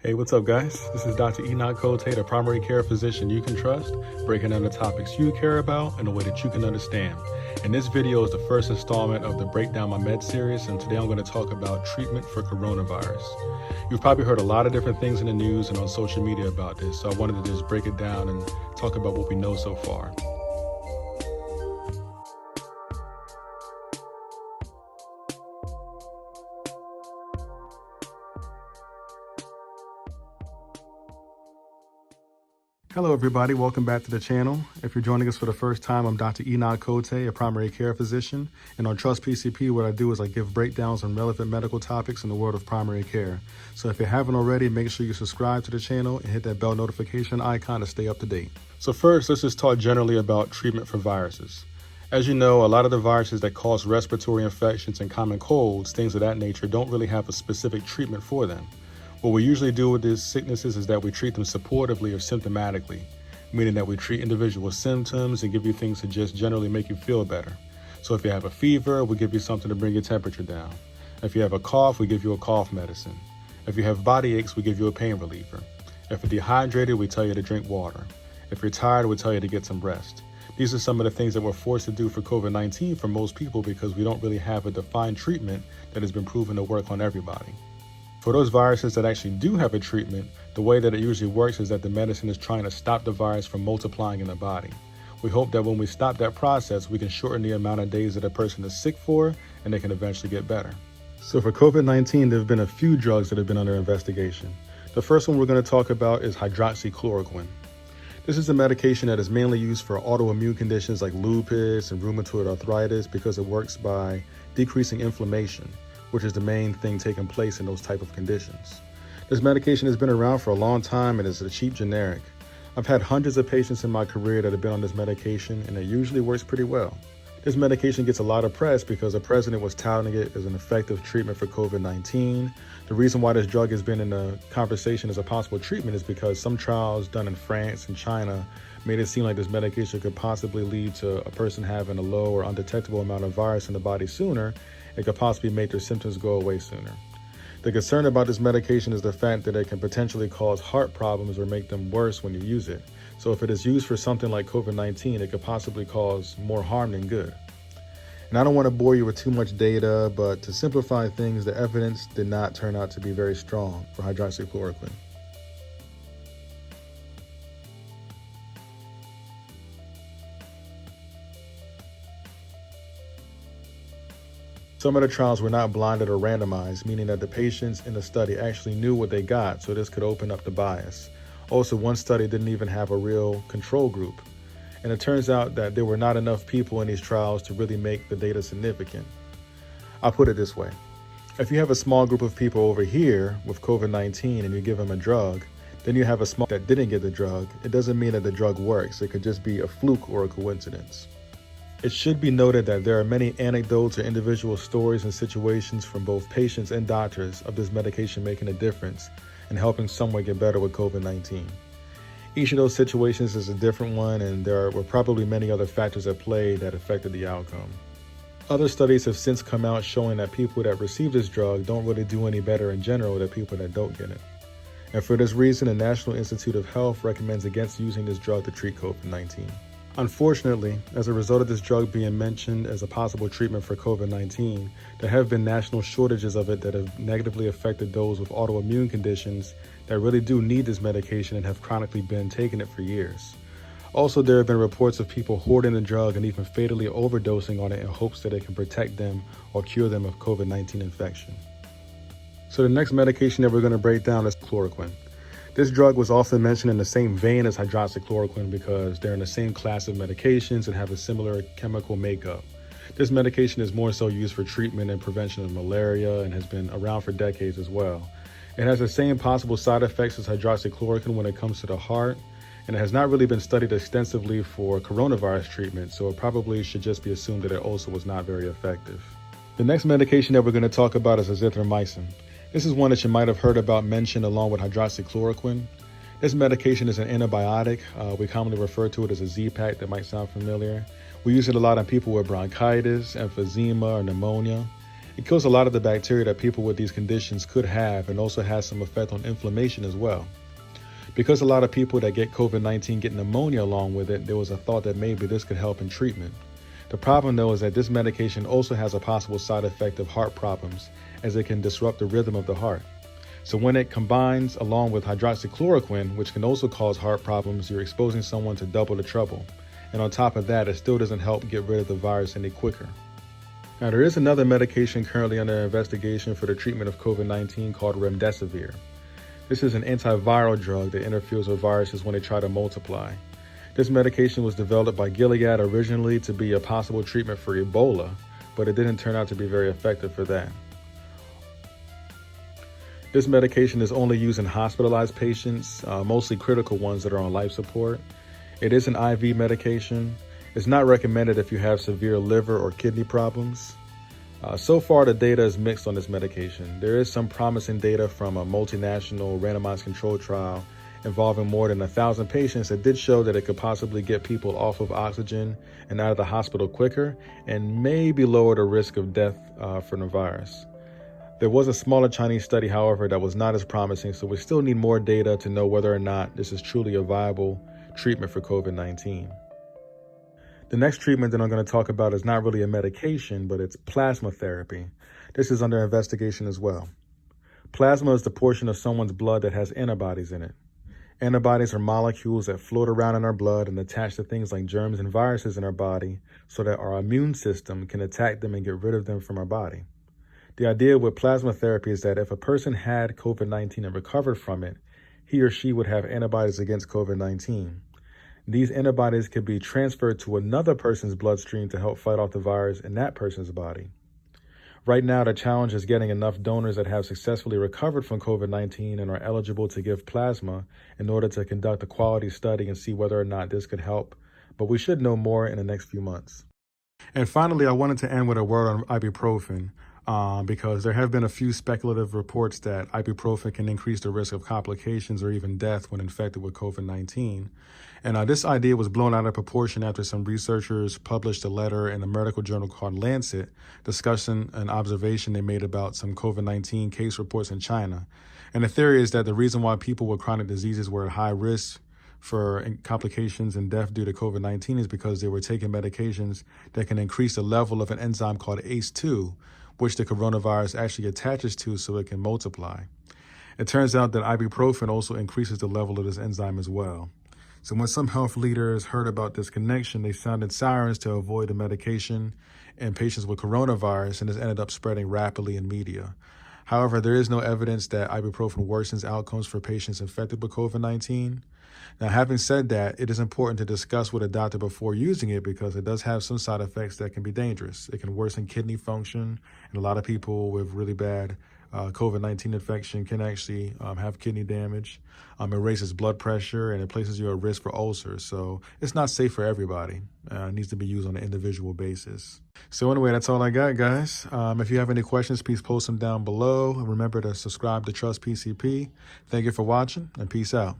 Hey, what's up, guys? This is Dr. Kotei, the primary care physician you can trust, breaking down the topics you care about in a way that you can understand. And this video is the first installment of the Breakdown My Med series, and today I'm going to talk about treatment for coronavirus. You've probably heard a lot of different things in the news and on social media about this, so I wanted to just break it down and talk about what we know so far. Hello everybody, welcome back to the channel. If you're joining us for the first time, I'm Dr. Kotei, a primary care physician. And on Trust PCP, what I do is I give breakdowns on relevant medical topics in the world of primary care. So if you haven't already, make sure you subscribe to the channel and hit that bell notification icon to stay up to date. So first, let's just talk generally about treatment for viruses. As you know, a lot of the viruses that cause respiratory infections and common colds, things of that nature, don't really have a specific treatment for them. What we usually do with these sicknesses is that we treat them supportively or symptomatically, meaning that we treat individual symptoms and give you things to just generally make you feel better. So if you have a fever, we give you something to bring your temperature down. If you have a cough, we give you a cough medicine. If you have body aches, we give you a pain reliever. If you're dehydrated, we tell you to drink water. If you're tired, we tell you to get some rest. These are some of the things that we're forced to do for COVID-19 for most people because we don't really have a defined treatment that has been proven to work on everybody. For those viruses that actually do have a treatment, the way that it usually works is that the medicine is trying to stop the virus from multiplying in the body. We hope that when we stop that process, we can shorten the amount of days that a person is sick for, and they can eventually get better. So for COVID-19, there have been a few drugs that have been under investigation. The first one we're going to talk about is Hydroxychloroquine. This is a medication that is mainly used for autoimmune conditions like lupus and rheumatoid arthritis because it works by decreasing inflammation, which is the main thing taking place in those type of conditions. This medication has been around for a long time and is a cheap generic. I've had hundreds of patients in my career that have been on this medication, and it usually works pretty well. This medication gets a lot of press because the president was touting it as an effective treatment for COVID-19. The reason why this drug has been in the conversation as a possible treatment is because some trials done in France and China made it seem like this medication could possibly lead to a person having a low or undetectable amount of virus in the body sooner. It could possibly make their symptoms go away sooner. The concern about this medication is the fact that it can potentially cause heart problems or make them worse when you use it. So if it is used for something like COVID-19, it could possibly cause more harm than good. And I don't want to bore you with too much data, but to simplify things, the evidence did not turn out to be very strong for hydroxychloroquine. Some of the trials were not blinded or randomized, meaning that the patients in the study actually knew what they got, so this could open up the bias. Also, one study didn't even have a real control group. And it turns out that there were not enough people in these trials to really make the data significant. I'll put it this way. If you have a small group of people over here with COVID-19 and you give them a drug, then you have a small that didn't get the drug, it doesn't mean that the drug works. It could just be a fluke or a coincidence. It should be noted that there are many anecdotes or individual stories and situations from both patients and doctors of this medication making a difference and helping someone get better with COVID-19. Each of those situations is a different one, and there were probably many other factors at play that affected the outcome. Other studies have since come out showing that people that receive this drug don't really do any better in general than people that don't get it. And for this reason, the National Institute of Health recommends against using this drug to treat COVID-19. Unfortunately, as a result of this drug being mentioned as a possible treatment for COVID-19, there have been national shortages of it that have negatively affected those with autoimmune conditions that really do need this medication and have chronically been taking it for years. Also, there have been reports of people hoarding the drug and even fatally overdosing on it in hopes that it can protect them or cure them of COVID-19 infection. So the next medication that we're going to break down is chloroquine. This drug was often mentioned in the same vein as hydroxychloroquine because they're in the same class of medications and have a similar chemical makeup. This medication is more so used for treatment and prevention of malaria and has been around for decades as well. It has the same possible side effects as hydroxychloroquine when it comes to the heart, and it has not really been studied extensively for coronavirus treatment, so it probably should just be assumed that it also was not very effective. The next medication that we're going to talk about is Azithromycin. This is one that you might have heard about mentioned along with hydroxychloroquine. This medication is an antibiotic. We commonly refer to it as a Z-Pack. That might sound familiar. We use it a lot on people with bronchitis, emphysema, or pneumonia. It kills a lot of the bacteria that people with these conditions could have, and also has some effect on inflammation as well. Because a lot of people that get COVID-19 get pneumonia along with it, there was a thought that maybe this could help in treatment. The problem though is that this medication also has a possible side effect of heart problems, as it can disrupt the rhythm of the heart. So when it combines along with hydroxychloroquine, which can also cause heart problems, you're exposing someone to double the trouble. And on top of that, it still doesn't help get rid of the virus any quicker. Now, there is another medication currently under investigation for the treatment of COVID-19 called Remdesivir. This is an antiviral drug that interferes with viruses when they try to multiply. This medication was developed by Gilead originally to be a possible treatment for Ebola, but it didn't turn out to be very effective for that. This medication is only used in hospitalized patients, mostly critical ones that are on life support. It is an IV medication. It's not recommended if you have severe liver or kidney problems. So far, the data is mixed on this medication. There is some promising data from a multinational randomized control trial involving more than 1,000 patients that did show that it could possibly get people off of oxygen and out of the hospital quicker, and maybe lower the risk of death from the virus. There was a smaller Chinese study, however, that was not as promising, so we still need more data to know whether or not this is truly a viable treatment for COVID-19. The next treatment that I'm going to talk about is not really a medication, but it's plasma therapy. This is under investigation as well. Plasma is the portion of someone's blood that has antibodies in it. Antibodies are molecules that float around in our blood and attach to things like germs and viruses in our body so that our immune system can attack them and get rid of them from our body. The idea with plasma therapy is that if a person had COVID-19 and recovered from it, he or she would have antibodies against COVID-19. These antibodies could be transferred to another person's bloodstream to help fight off the virus in that person's body. Right now, the challenge is getting enough donors that have successfully recovered from COVID-19 and are eligible to give plasma in order to conduct a quality study and see whether or not this could help. But we should know more in the next few months. And finally, I wanted to end with a word on ibuprofen. Because there have been a few speculative reports that ibuprofen can increase the risk of complications or even death when infected with COVID-19. And this idea was blown out of proportion after some researchers published a letter in a medical journal called Lancet discussing an observation they made about some COVID-19 case reports in China. And the theory is that the reason why people with chronic diseases were at high risk for complications and death due to COVID-19 is because they were taking medications that can increase the level of an enzyme called ACE2, which the coronavirus actually attaches to so it can multiply. It turns out that ibuprofen also increases the level of this enzyme as well. So when some health leaders heard about this connection, they sounded sirens to avoid the medication in patients with coronavirus, and this ended up spreading rapidly in media. However, there is no evidence that ibuprofen worsens outcomes for patients infected with COVID-19. Now, having said that, it is important to discuss with a doctor before using it because it does have some side effects that can be dangerous. It can worsen kidney function, and a lot of people with really bad COVID-19 infection can actually have kidney damage. It raises blood pressure, and it places you at risk for ulcers. So it's not safe for everybody. It needs to be used on an individual basis. So anyway, that's all I got, guys. If you have any questions, please post them down below. And remember to subscribe to Trust PCP. Thank you for watching, and peace out.